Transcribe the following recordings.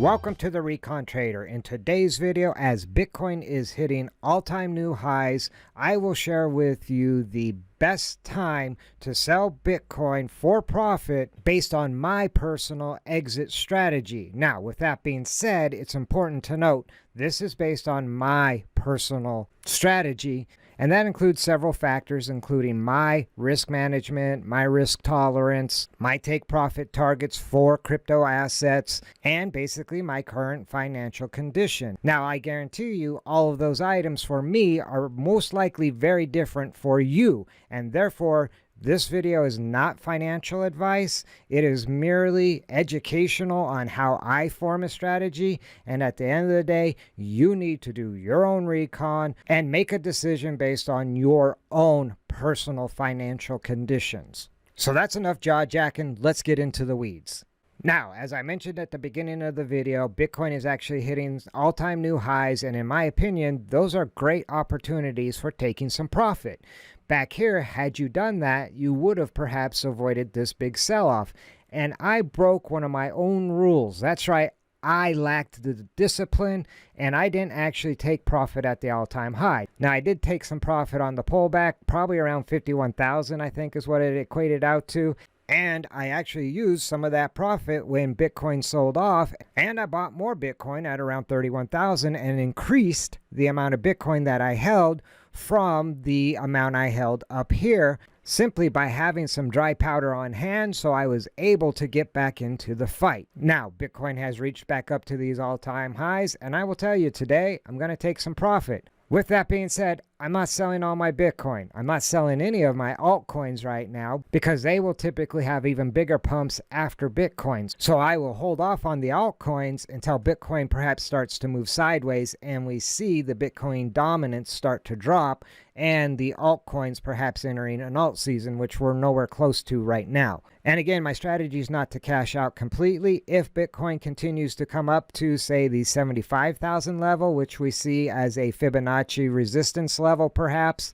Welcome to the Recon Trader. In today's video, as Bitcoin is hitting all-time new highs, I will share with you the best time to sell Bitcoin for profit based on my personal exit strategy. Now, with that being said, it's important to note this is based on my personal strategy, and that includes several factors, including my risk management, my risk tolerance, my take profit targets for crypto assets, and basically my current financial condition. Now, I guarantee you all of those items for me are most likely very different for you, and therefore this video is not financial advice. It is merely educational on how I form a strategy. And at the end of the day, you need to do your own recon and make a decision based on your own personal financial conditions. So that's enough jaw-jacking. Let's get into the weeds. Now, as I mentioned at the beginning of the video, Bitcoin is actually hitting all-time new highs. And in my opinion, those are great opportunities for taking some profit. Back here, had you done that, you would have perhaps avoided this big sell-off. And I broke one of my own rules. That's right, I lacked the discipline, and I didn't actually take profit at the all-time high. Now, I did take some profit on the pullback, probably around 51,000, I think is what it equated out to. And I actually used some of that profit when Bitcoin sold off, and I bought more Bitcoin at around 31,000 and increased the amount of Bitcoin that I held from the amount I held up here, simply by having some dry powder on hand, so I was able to get back into the fight. Now, Bitcoin has reached back up to these all-time highs, and I will tell you today, I'm going to take some profit. With that being said, I'm not selling all my Bitcoin. I'm not selling any of my altcoins right now because they will typically have even bigger pumps after Bitcoins. So I will hold off on the altcoins until Bitcoin perhaps starts to move sideways and we see the Bitcoin dominance start to drop and the altcoins perhaps entering an alt season, which we're nowhere close to right now. And again, my strategy is not to cash out completely. If Bitcoin continues to come up to, say, the 75,000 level, which we see as a Fibonacci resistance level perhaps,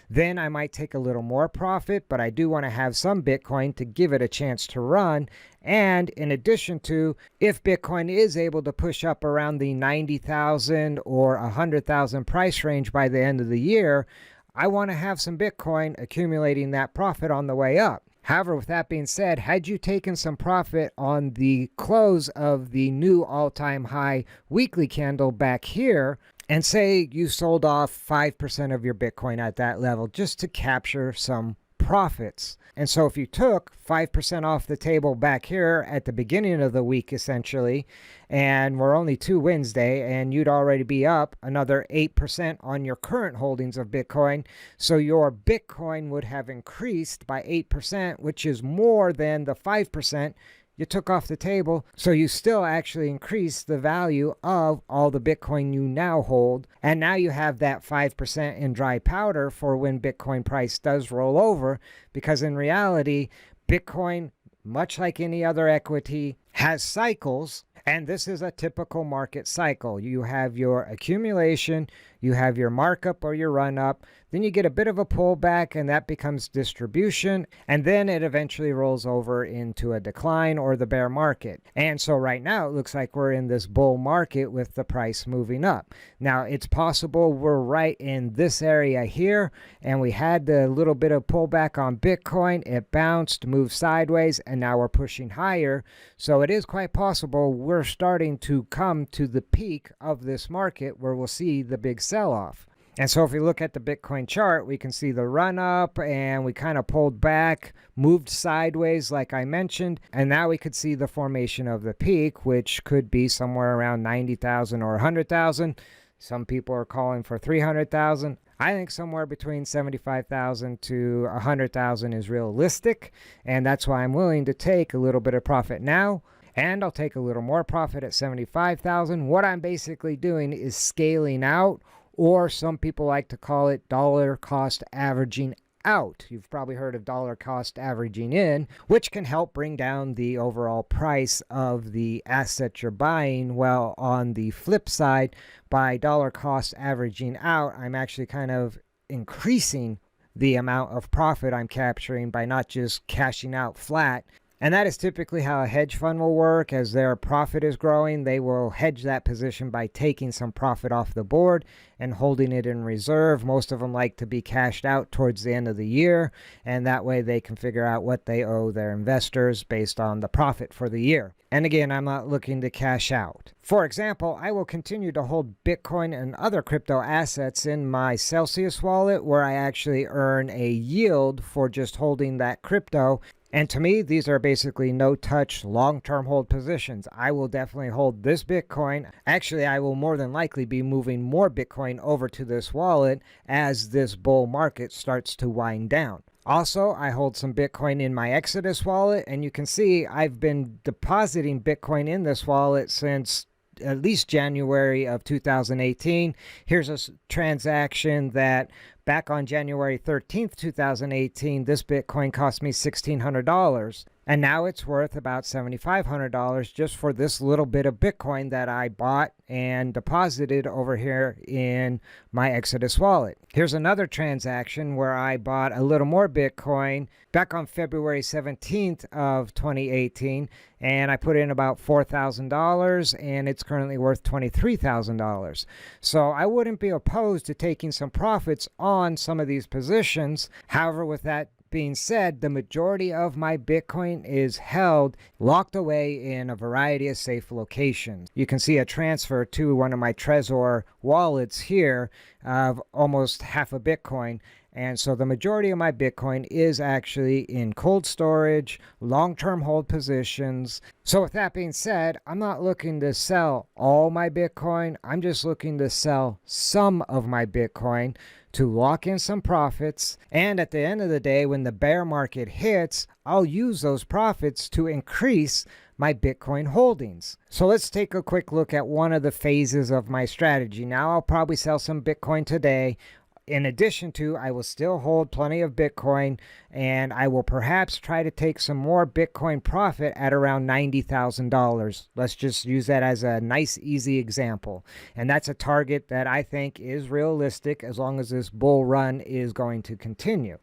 then I might take a little more profit, but I do want to have some Bitcoin to give it a chance to run. And in addition to, if Bitcoin is able to push up around the 90,000 or 100,000 price range by the end of the year, I want to have some Bitcoin accumulating that profit on the way up. However, with that being said, had you taken some profit on the close of the new all-time high weekly candle back here, and say you sold off 5% of your Bitcoin at that level just to capture some profits. And so if you took 5% off the table back here at the beginning of the week, essentially, and we're only to Wednesday, and you'd already be up another 8% on your current holdings of Bitcoin. So your Bitcoin would have increased by 8%, which is more than the 5% you took off the table. So you still actually increase the value of all the Bitcoin you now hold. And now you have that 5% in dry powder for when Bitcoin price does roll over. Because in reality, Bitcoin, much like any other equity, has cycles. And this is a typical market cycle. You have your accumulation, you have your markup or your run up, then you get a bit of a pullback and that becomes distribution, and then it eventually rolls over into a decline or the bear market. And so right now it looks like we're in this bull market with the price moving up. Now it's possible we're right in this area here and we had the little bit of pullback on Bitcoin, it bounced, moved sideways, and now we're pushing higher. So it is quite possible we're starting to come to the peak of this market where we'll see the big sell-off. And so if we look at the Bitcoin chart, we can see the run up and we kind of pulled back, moved sideways like I mentioned, and now we could see the formation of the peak, which could be somewhere around 90,000 or 100,000. Some people are calling for 300,000. I think somewhere between 75,000 to 100,000 is realistic, and that's why I'm willing to take a little bit of profit now. And I'll take a little more profit at 75,000. What I'm basically doing is scaling out, or some people like to call it dollar cost averaging out. You've probably heard of dollar cost averaging in, which can help bring down the overall price of the asset you're buying. Well, on the flip side, by dollar cost averaging out, I'm actually kind of increasing the amount of profit I'm capturing by not just cashing out flat. And that is typically how a hedge fund will work. As their profit is growing, they will hedge that position by taking some profit off the board and holding it in reserve. Most of them like to be cashed out towards the end of the year, and that way they can figure out what they owe their investors based on the profit for the year. And again, I'm not looking to cash out. For example, I will continue to hold Bitcoin and other crypto assets in my Celsius wallet, where I actually earn a yield for just holding that crypto. And to me, these are basically no-touch, long-term hold positions. I will definitely hold this Bitcoin. Actually, I will more than likely be moving more Bitcoin over to this wallet as this bull market starts to wind down. Also, I hold some Bitcoin in my Exodus wallet, and you can see I've been depositing Bitcoin in this wallet since at least January of 2018. Here's a transaction that back on January 13th, 2018, this Bitcoin cost me $1,600. And now it's worth about $7,500 just for this little bit of Bitcoin that I bought and deposited over here in my Exodus wallet. Here's another transaction where I bought a little more Bitcoin back on February 17th of 2018, and I put in about $4,000, and it's currently worth $23,000. So I wouldn't be opposed to taking some profits on some of these positions. However, with that being said, the majority of my Bitcoin is held locked away in a variety of safe locations. You can see a transfer to one of my Trezor wallets here of almost half a Bitcoin. And so the majority of my Bitcoin is actually in cold storage, long-term hold positions. So with that being said, I'm not looking to sell all my Bitcoin. I'm just looking to sell some of my Bitcoin to lock in some profits. And at the end of the day, when the bear market hits, I'll use those profits to increase my Bitcoin holdings. So let's take a quick look at one of the phases of my strategy. Now I'll probably sell some Bitcoin today. In addition to, I will still hold plenty of Bitcoin, and I will perhaps try to take some more Bitcoin profit at around $90,000. Let's just use that as a nice, easy example. And that's a target that I think is realistic as long as this bull run is going to continue.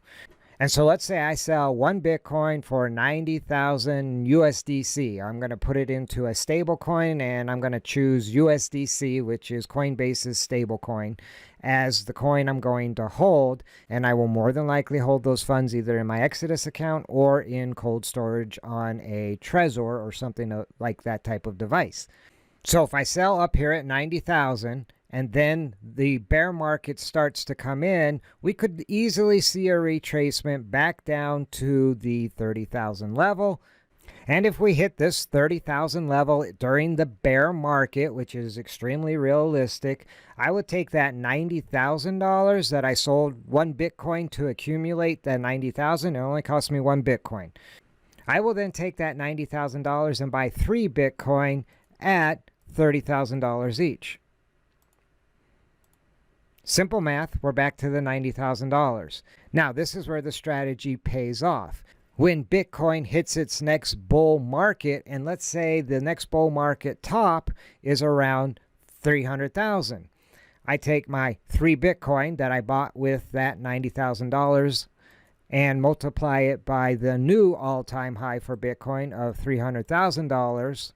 And so let's say I sell one Bitcoin for 90,000 USDC. I'm going to put it into a stable coin, and I'm going to choose USDC, which is Coinbase's stable coin, as the coin I'm going to hold. And I will more than likely hold those funds either in my Exodus account or in cold storage on a Trezor or something like that type of device. So if I sell up here at 90,000, and then the bear market starts to come in, we could easily see a retracement back down to the 30,000 level. And if we hit this 30,000 level during the bear market, which is extremely realistic, I would take that $90,000 that I sold one Bitcoin to accumulate that 90,000. It only cost me one Bitcoin. I will then take that $90,000 and buy 3 Bitcoin at $30,000 each. Simple math, we're back to the $90,000. Now, this is where the strategy pays off. When Bitcoin hits its next bull market, and let's say the next bull market top is around 300,000. I take my 3 Bitcoin that I bought with that $90,000 and multiply it by the new all-time high for Bitcoin of $300,000,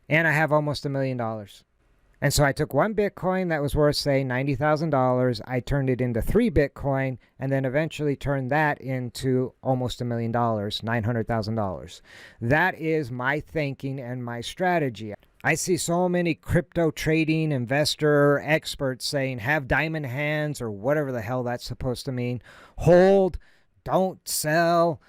and I have almost $1 million. And so I took one Bitcoin that was worth, say, $90,000. I turned it into 3 Bitcoin, and then eventually turned that into almost $1 million, $900,000. That is my thinking and my strategy. I see so many crypto trading investor experts saying, have diamond hands, or whatever the hell that's supposed to mean. Hold, don't sell.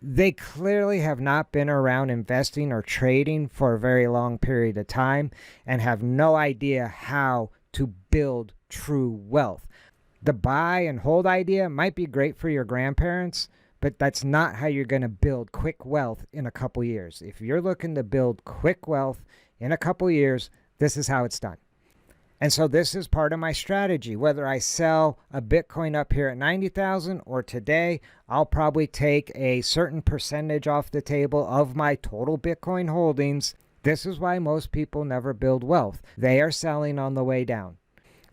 They clearly have not been around investing or trading for a very long period of time and have no idea how to build true wealth. The buy and hold idea might be great for your grandparents, but that's not how you're going to build quick wealth in a couple years. If you're looking to build quick wealth in a couple years, this is how it's done. And so this is part of my strategy. Whether I sell a Bitcoin up here at 90,000 or today, I'll probably take a certain percentage off the table of my total Bitcoin holdings. This is why most people never build wealth. They are selling on the way down.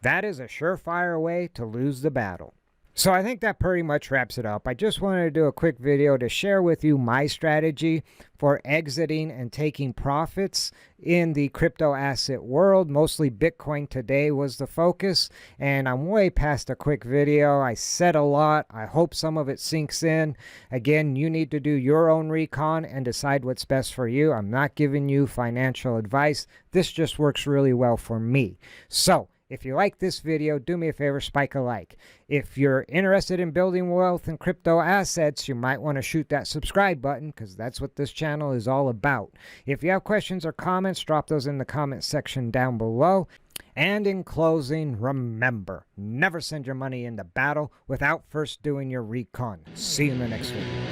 That is a surefire way to lose the battle. So I think that pretty much wraps it up. I just wanted to do a quick video to share with you my strategy for exiting and taking profits in the crypto asset world. Mostly Bitcoin today was the focus, and I'm way past a quick video. I said a lot. I hope some of it sinks in. Again, you need to do your own recon and decide what's best for you. I'm not giving you financial advice. This just works really well for me. So if you like this video, do me a favor, spike a like. If you're interested in building wealth in crypto assets, you might want to shoot that subscribe button because that's what this channel is all about. If you have questions or comments, drop those in the comment section down below. And in closing, remember, never send your money into battle without first doing your recon. See you in the next video.